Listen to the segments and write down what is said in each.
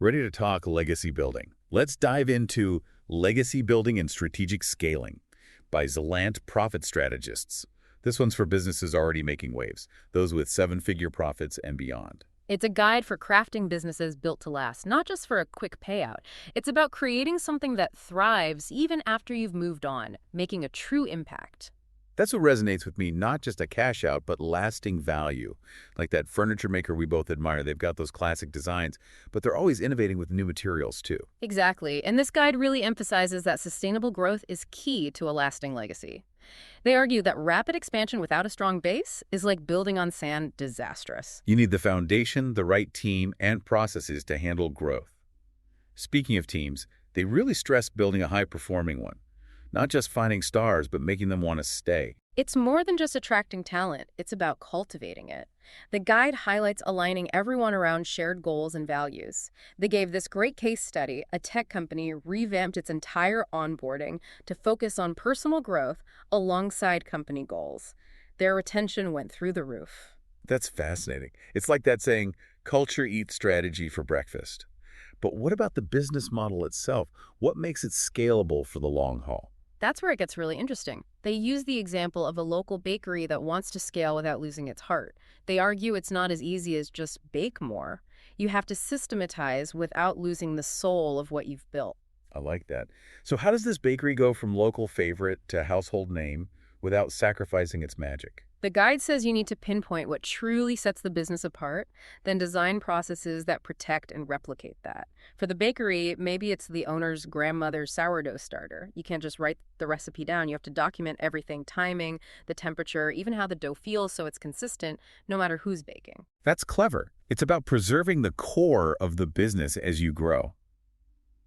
Ready to talk legacy building? Let's dive into Legacy Building and Strategic Scaling by Zillant Profit Strategists. This one's for businesses already making waves, those with seven-figure profits and beyond. It's a guide for crafting businesses built to last, not just for a quick payout. It's about creating something that thrives even after you've moved on, making a true impact. That's what resonates with me, not just a cash out, but lasting value. Like that furniture maker we both admire. They've got those classic designs, but they're always innovating with new materials too. Exactly, and this guide really emphasizes that sustainable growth is key to a lasting legacy. They argue that rapid expansion without a strong base is like building on sand, disastrous. You need the foundation, the right team, and processes to handle growth. Speaking of teams, they really stress building a high-performing one. Not just finding stars, but making them want to stay. It's more than just attracting talent, it's about cultivating it. The guide highlights aligning everyone around shared goals and values. They gave this great case study. A tech company revamped its entire onboarding to focus on personal growth alongside company goals. Their retention went through the roof. That's fascinating. It's like that saying, culture eats strategy for breakfast. But what about the business model itself? What makes it scalable for the long haul? That's where it gets really interesting. They use the example of a local bakery that wants to scale without losing its heart. They argue it's not as easy as just bake more. You have to systematize without losing the soul of what you've built. I like that. So how does this bakery go from local favorite to household name without sacrificing its magic? The guide says you need to pinpoint what truly sets the business apart, then design processes that protect and replicate that. For the bakery, maybe it's the owner's grandmother's sourdough starter. You can't just write the recipe down. You have to document everything, timing, the temperature, even how the dough feels so it's consistent no matter who's baking. That's clever. It's about preserving the core of the business as you grow.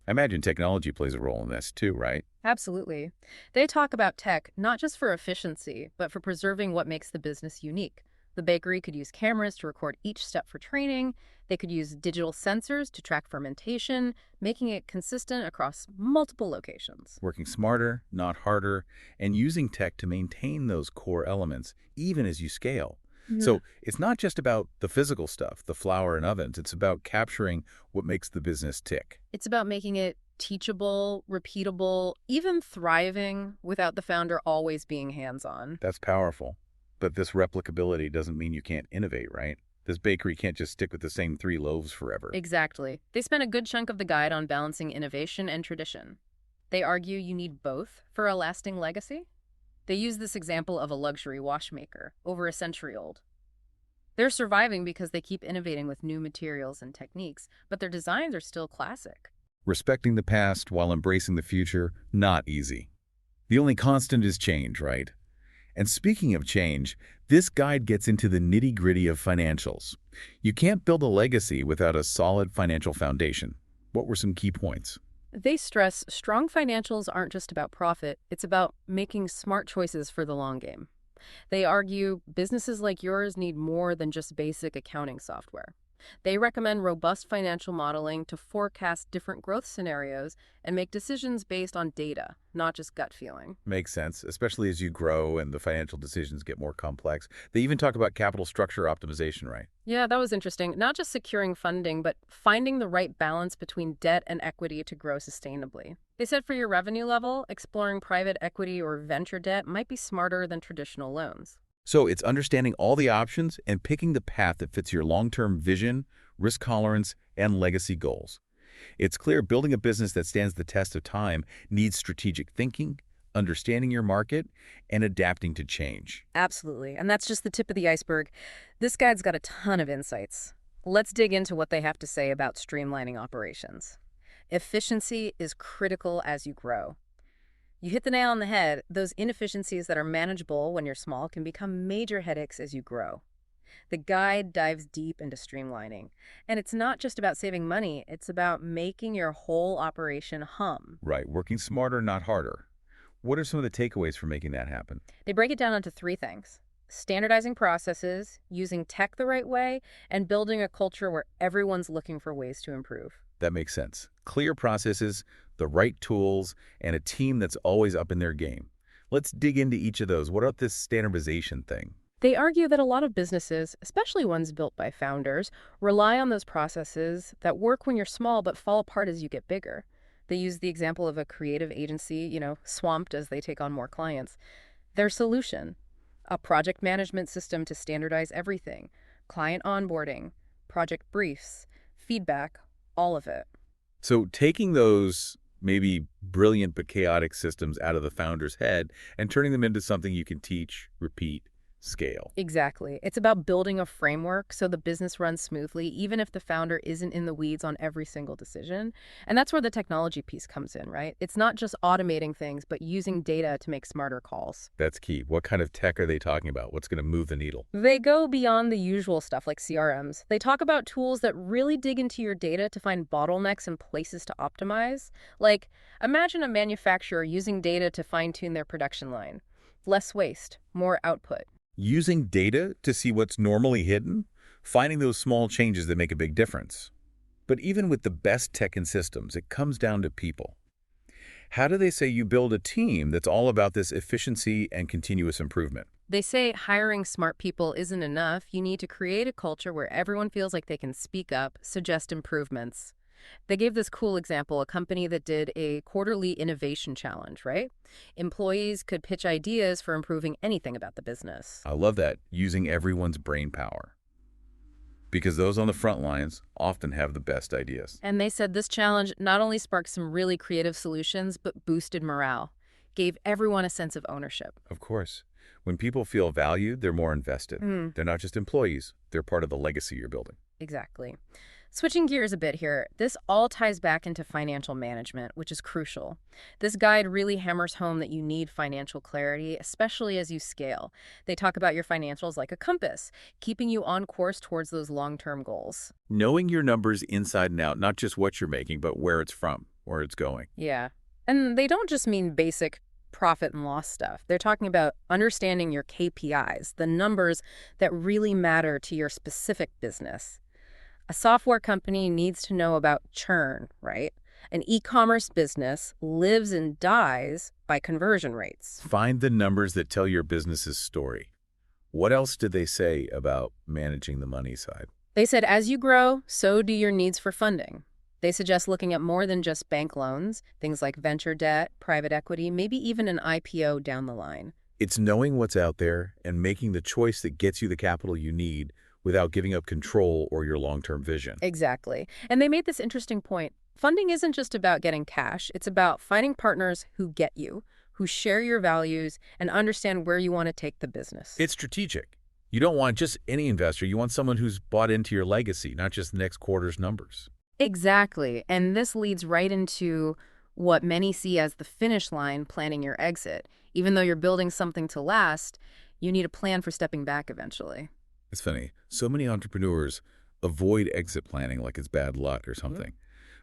I imagine technology plays a role in this too, right? Absolutely. They talk about tech not just for efficiency, but for preserving what makes the business unique. The bakery could use cameras to record each step for training. They could use digital sensors to track fermentation, making it consistent across multiple locations. Working smarter, not harder, and using tech to maintain those core elements, even as you scale. So it's not just about the physical stuff, the flour and ovens. It's about capturing what makes the business tick. It's about making it teachable, repeatable, even thriving without the founder always being hands-on. That's powerful. But this replicability doesn't mean you can't innovate, right? This bakery can't just stick with the same 3 loaves forever. Exactly. They spent a good chunk of the guide on balancing innovation and tradition. They argue you need both for a lasting legacy. They use this example of a luxury watchmaker, over a century old. They're surviving because they keep innovating with new materials and techniques, but their designs are still classic. Respecting the past while embracing the future, not easy. The only constant is change, right? And speaking of change, this guide gets into the nitty-gritty of financials. You can't build a legacy without a solid financial foundation. What were some key points? They stress strong financials aren't just about profit, it's about making smart choices for the long game. They argue businesses like yours need more than just basic accounting software. They recommend robust financial modeling to forecast different growth scenarios and make decisions based on data, not just gut feeling. Makes sense, especially as you grow and the financial decisions get more complex. They even talk about capital structure optimization, right? Yeah, that was interesting. Not just securing funding, but finding the right balance between debt and equity to grow sustainably. They said for your revenue level, exploring private equity or venture debt might be smarter than traditional loans. So it's understanding all the options and picking the path that fits your long-term vision, risk tolerance, and legacy goals. It's clear building a business that stands the test of time needs strategic thinking, understanding your market, and adapting to change. Absolutely. And that's just the tip of the iceberg. This guide's got a ton of insights. Let's dig into what they have to say about streamlining operations. Efficiency is critical as you grow. You hit the nail on the head. Those inefficiencies that are manageable when you're small can become major headaches as you grow. The guide dives deep into streamlining. And it's not just about saving money, it's about making your whole operation hum. Right, working smarter, not harder. What are some of the takeaways for making that happen? They break it down into 3 things: standardizing processes, using tech the right way, and building a culture where everyone's looking for ways to improve. That makes sense. Clear processes, the right tools, and a team that's always up in their game. Let's dig into each of those. What about this standardization thing? They argue that a lot of businesses, especially ones built by founders, rely on those processes that work when you're small but fall apart as you get bigger. They use the example of a creative agency, swamped as they take on more clients. Their solution, a project management system to standardize everything, client onboarding, project briefs, feedback, all of it. So taking those maybe brilliant but chaotic systems out of the founder's head and turning them into something you can teach, repeat, scale. Exactly. It's about building a framework so the business runs smoothly, even if the founder isn't in the weeds on every single decision. And that's where the technology piece comes in, right? It's not just automating things, but using data to make smarter calls. That's key. What kind of tech are they talking about? What's going to move the needle? They go beyond the usual stuff like CRMs. They talk about tools that really dig into your data to find bottlenecks and places to optimize. Like, imagine a manufacturer using data to fine-tune their production line. Less waste, more output. Using data to see what's normally hidden, finding those small changes that make a big difference. But even with the best tech and systems, it comes down to people. How do they say you build a team that's all about this efficiency and continuous improvement? They say hiring smart people isn't enough. You need to create a culture where everyone feels like they can speak up, suggest improvements. They gave this cool example, a company that did a quarterly innovation challenge, right? Employees could pitch ideas for improving anything about the business. I love that, using everyone's brain power. Because those on the front lines often have the best ideas. And they said this challenge not only sparked some really creative solutions, but boosted morale, gave everyone a sense of ownership. Of course. When people feel valued, they're more invested. They're not just employees, they're part of the legacy you're building. Exactly. Switching gears a bit here, this all ties back into financial management, which is crucial. This guide really hammers home that you need financial clarity, especially as you scale. They talk about your financials like a compass, keeping you on course towards those long-term goals. Knowing your numbers inside and out, not just what you're making, but where it's from, where it's going. Yeah. And they don't just mean basic profit and loss stuff. They're talking about understanding your KPIs, the numbers that really matter to your specific business. A software company needs to know about churn, right? An e-commerce business lives and dies by conversion rates. Find the numbers that tell your business's story. What else did they say about managing the money side? They said as you grow, so do your needs for funding. They suggest looking at more than just bank loans, things like venture debt, private equity, maybe even an IPO down the line. It's knowing what's out there and making the choice that gets you the capital you need without giving up control or your long-term vision. Exactly. And they made this interesting point. Funding isn't just about getting cash. It's about finding partners who get you, who share your values, and understand where you want to take the business. It's strategic. You don't want just any investor. You want someone who's bought into your legacy, not just next quarter's numbers. Exactly. And this leads right into what many see as the finish line, planning your exit. Even though you're building something to last, you need a plan for stepping back eventually. It's funny. So many entrepreneurs avoid exit planning like it's bad luck or something.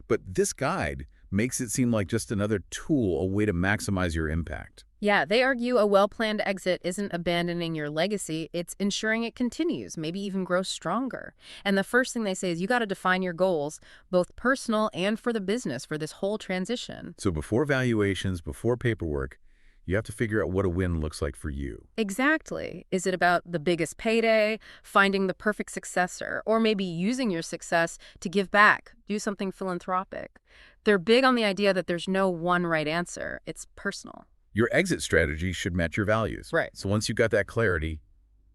But this guide makes it seem like just another tool, a way to maximize your impact. Yeah, they argue a well-planned exit isn't abandoning your legacy, it's ensuring it continues, maybe even grows stronger. And the first thing they say is you got to define your goals, both personal and for the business, for this whole transition. So before valuations, before paperwork, you have to figure out what a win looks like for you. Exactly. Is it about the biggest payday, finding the perfect successor, or maybe using your success to give back, do something philanthropic? They're big on the idea that there's no one right answer. It's personal. Your exit strategy should match your values. Right. So once you've got that clarity,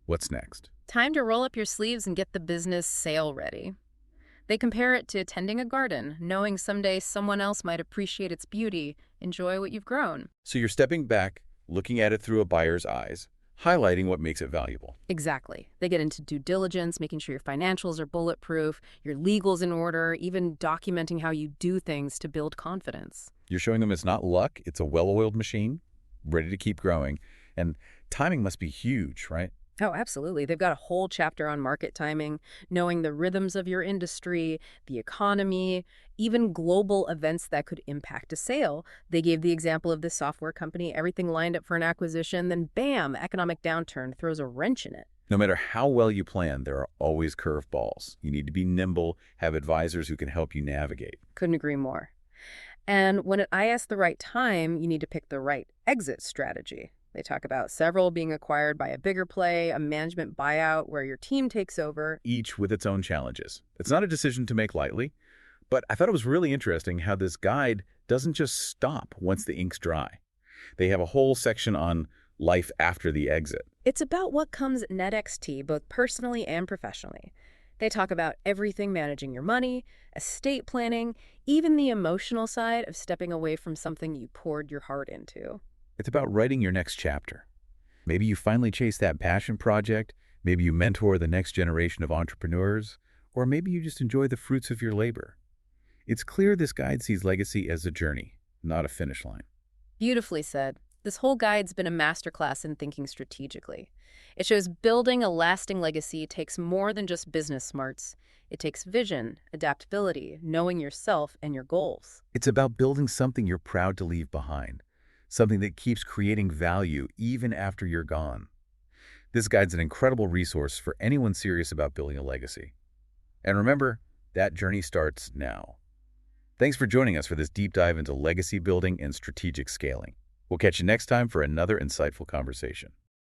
what's next? Time to roll up your sleeves and get the business sale ready. They compare it to tending a garden, knowing someday someone else might appreciate its beauty, enjoy what you've grown. So you're stepping back, looking at it through a buyer's eyes, highlighting what makes it valuable. Exactly. They get into due diligence, making sure your financials are bulletproof, your legal's in order, even documenting how you do things to build confidence. You're showing them it's not luck, it's a well-oiled machine, ready to keep growing. And timing must be huge, right? Oh, absolutely. They've got a whole chapter on market timing, knowing the rhythms of your industry, the economy, even global events that could impact a sale. They gave the example of this software company, everything lined up for an acquisition, then bam, economic downturn throws a wrench in it. No matter how well you plan, there are always curveballs. You need to be nimble, have advisors who can help you navigate. Couldn't agree more. And when I ask the right time, you need to pick the right exit strategy. They talk about several being acquired by a bigger play, a management buyout where your team takes over. Each with its own challenges. It's not a decision to make lightly, but I thought it was really interesting how this guide doesn't just stop once the ink's dry. They have a whole section on life after the exit. It's about what comes net XT, both personally and professionally. They talk about everything managing your money, estate planning, even the emotional side of stepping away from something you poured your heart into. It's about writing your next chapter. Maybe you finally chase that passion project, maybe you mentor the next generation of entrepreneurs, or maybe you just enjoy the fruits of your labor. It's clear this guide sees legacy as a journey, not a finish line. Beautifully said. This whole guide's been a masterclass in thinking strategically. It shows building a lasting legacy takes more than just business smarts. It takes vision, adaptability, knowing yourself and your goals. It's about building something you're proud to leave behind, something that keeps creating value even after you're gone. This guide's an incredible resource for anyone serious about building a legacy. And remember, that journey starts now. Thanks for joining us for this deep dive into legacy building and strategic scaling. We'll catch you next time for another insightful conversation.